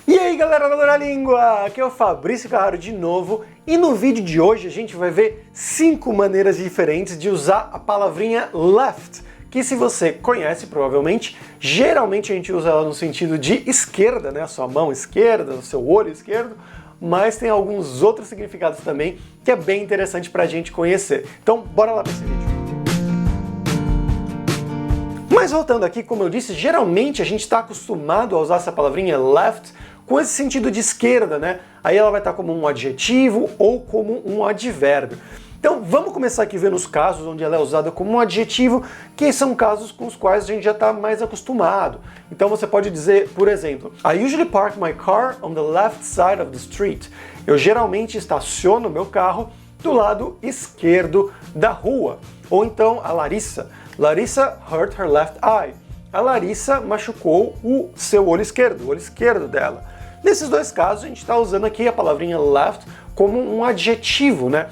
E aí galera da Língua, aqui é o Fabrício Carraro de novo e no vídeo de hoje a gente vai ver 5 maneiras diferentes de usar a palavrinha left, que se você conhece provavelmente, geralmente a gente usa ela no sentido de esquerda, né, a sua mão esquerda, o seu olho esquerdo, mas tem alguns outros significados também que é bem interessante pra gente conhecer. Então bora lá pra esse vídeo. Mas voltando aqui, como eu disse, geralmente a gente está acostumado a usar essa palavrinha left com esse sentido de esquerda, né? Aí ela vai estar como um adjetivo ou como um advérbio. Então vamos começar aqui vendo os casos onde ela é usada como um adjetivo, que são casos com os quais a gente já está mais acostumado. Então você pode dizer, por exemplo, I usually park my car on the left side of the street. Eu geralmente estaciono meu carro do lado esquerdo da rua. Ou então a Larissa hurt her left eye. A Larissa machucou o seu olho esquerdo, o olho esquerdo dela. Nesses dois casos, a gente está usando aqui a palavrinha left como um adjetivo, né?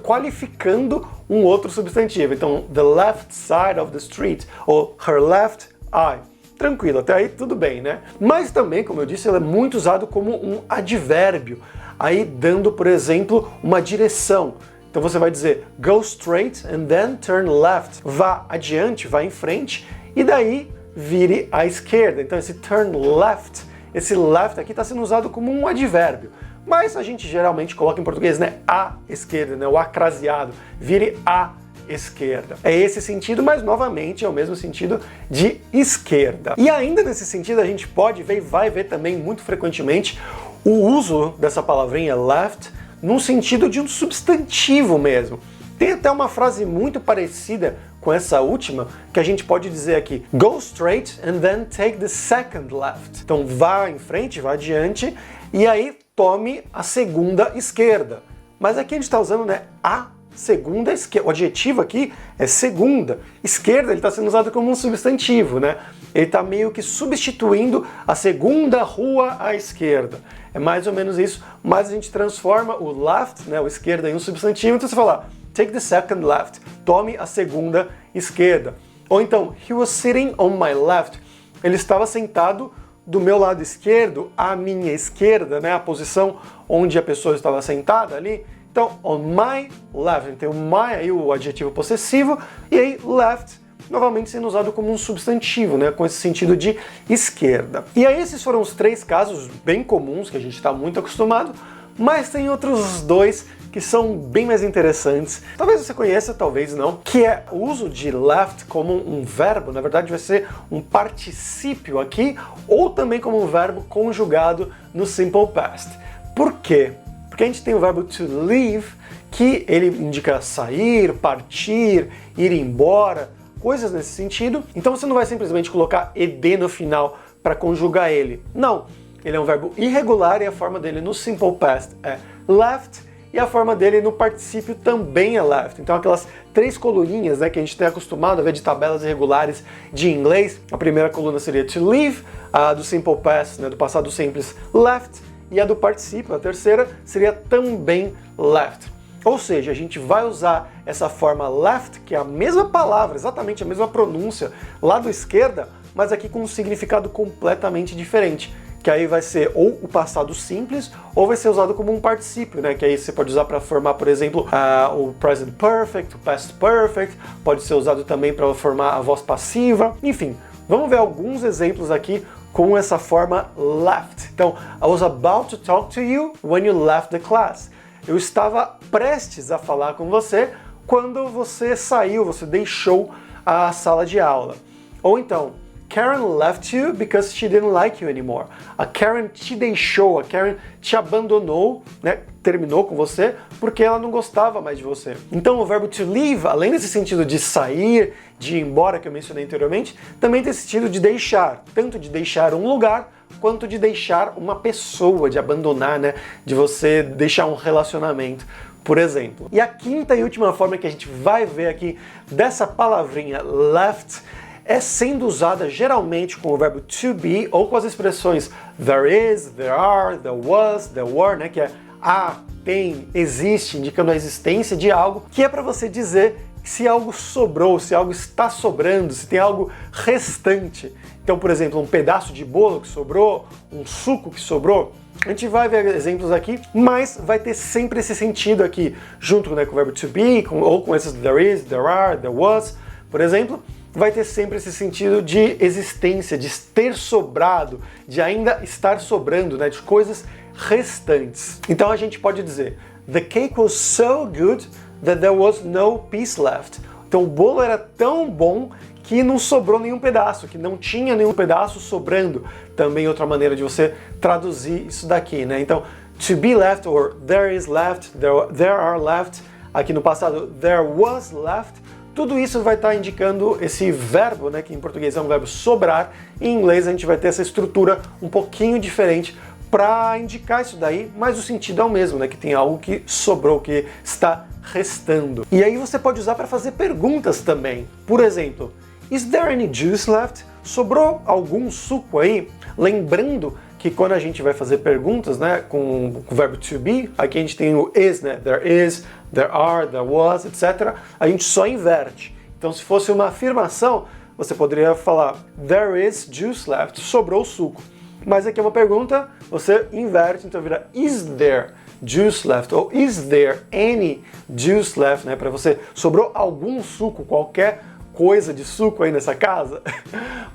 Qualificando um outro substantivo. Então, the left side of the street, ou her left eye. Tranquilo, até aí tudo bem, né? Mas também, como eu disse, ela é muito usado como um advérbio, aí dando, por exemplo, uma direção. Então você vai dizer go straight and then turn left. Vá adiante, vá em frente e daí vire à esquerda. Então esse turn left, esse left aqui está sendo usado como um advérbio. Mas a gente geralmente coloca em português, né, à esquerda, né, o acraseado, vire à esquerda. É esse sentido, mas novamente é o mesmo sentido de esquerda. E ainda nesse sentido a gente pode ver e vai ver também muito frequentemente o uso dessa palavrinha left num sentido de um substantivo mesmo. Tem até uma frase muito parecida com essa última, que a gente pode dizer aqui, go straight and then take the second left. Então vá em frente, vá adiante, e aí tome a segunda esquerda. Mas aqui a gente está usando, né, a segunda esquerda. O adjetivo aqui é segunda. Esquerda ele está sendo usado como um substantivo, né? Ele está meio que substituindo a segunda rua à esquerda. É mais ou menos isso, mas a gente transforma o left, né, o esquerda, em um substantivo. Então você fala, take the second left, tome a segunda esquerda. Ou então, he was sitting on my left. Ele estava sentado do meu lado esquerdo, à minha esquerda, né, a posição onde a pessoa estava sentada ali. Então, on my left, tem o my aí, o adjetivo possessivo, e aí left, novamente sendo usado como um substantivo, né, com esse sentido de esquerda. E aí esses foram os 3 casos bem comuns que a gente está muito acostumado, mas tem outros 2 que são bem mais interessantes. Talvez você conheça, talvez não, que é o uso de left como um verbo, na verdade vai ser um particípio aqui, ou também como um verbo conjugado no simple past. Por quê? Porque a gente tem o verbo to leave, que ele indica sair, partir, ir embora, coisas nesse sentido. Então você não vai simplesmente colocar ed no final para conjugar ele. Não, ele é um verbo irregular e a forma dele no simple past é left e a forma dele no particípio também é left. Então aquelas 3 coluninhas, né, que a gente tem acostumado a ver de tabelas irregulares de inglês. A primeira coluna seria to leave, a do simple past, né, do passado simples, left, e a do particípio, a terceira, seria também left. Ou seja, a gente vai usar essa forma left, que é a mesma palavra, exatamente a mesma pronúncia lá do esquerda, mas aqui com um significado completamente diferente, que aí vai ser ou o passado simples, ou vai ser usado como um particípio, né? Que aí você pode usar para formar, por exemplo, o present perfect, o past perfect, pode ser usado também para formar a voz passiva, enfim. Vamos ver alguns exemplos aqui com essa forma left. Então, I was about to talk to you when you left the class. Eu estava prestes a falar com você quando você saiu, você deixou a sala de aula. Ou então, Karen left you because she didn't like you anymore. A Karen te deixou, a Karen te abandonou, né? Terminou com você porque ela não gostava mais de você. Então o verbo to leave, além desse sentido de sair, de ir embora que eu mencionei anteriormente, também tem esse sentido de deixar, tanto de deixar um lugar quanto de deixar uma pessoa, de abandonar, né? De você deixar um relacionamento, por exemplo. E a quinta e última forma que a gente vai ver aqui dessa palavrinha left é sendo usada geralmente com o verbo to be ou com as expressões there is, there are, there was, there were, né, que é há, tem, existe, indicando a existência de algo, que é para você dizer se algo sobrou, se algo está sobrando, se tem algo restante. Então, por exemplo, um pedaço de bolo que sobrou, um suco que sobrou. A gente vai ver exemplos aqui, mas vai ter sempre esse sentido aqui, junto, né, com o verbo to be, ou com esses there is, there are, there was, por exemplo, vai ter sempre esse sentido de existência, de ter sobrado, de ainda estar sobrando, né, de coisas restantes. Então a gente pode dizer, the cake was so good that there was no piece left. Então o bolo era tão bom que não sobrou nenhum pedaço, que não tinha nenhum pedaço sobrando. Também outra maneira de você traduzir isso daqui, né? Então, to be left, or there is left, there are left. Aqui no passado, there was left. Tudo isso vai estar indicando esse verbo, né? Que em português é um verbo sobrar. Em inglês a gente vai ter essa estrutura um pouquinho diferente para indicar isso daí, mas o sentido é o mesmo, né? Que tem algo que sobrou, que está restando. E aí você pode usar para fazer perguntas também. Por exemplo, is there any juice left? Sobrou algum suco aí? Lembrando que quando a gente vai fazer perguntas, né, com o verbo to be, aqui a gente tem o is, né? There is, there are, there was, etc. A gente só inverte. Então, se fosse uma afirmação, você poderia falar there is juice left, sobrou suco. Mas aqui é uma pergunta, você inverte, então vira is there juice left, ou is there any juice left, né? Para você, sobrou algum suco, qualquer coisa de suco aí nessa casa?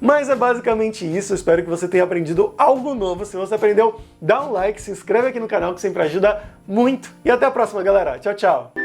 Mas é basicamente isso, eu espero que você tenha aprendido algo novo. Se você aprendeu, dá um like, se inscreve aqui no canal que sempre ajuda muito. E até a próxima, galera. Tchau, tchau!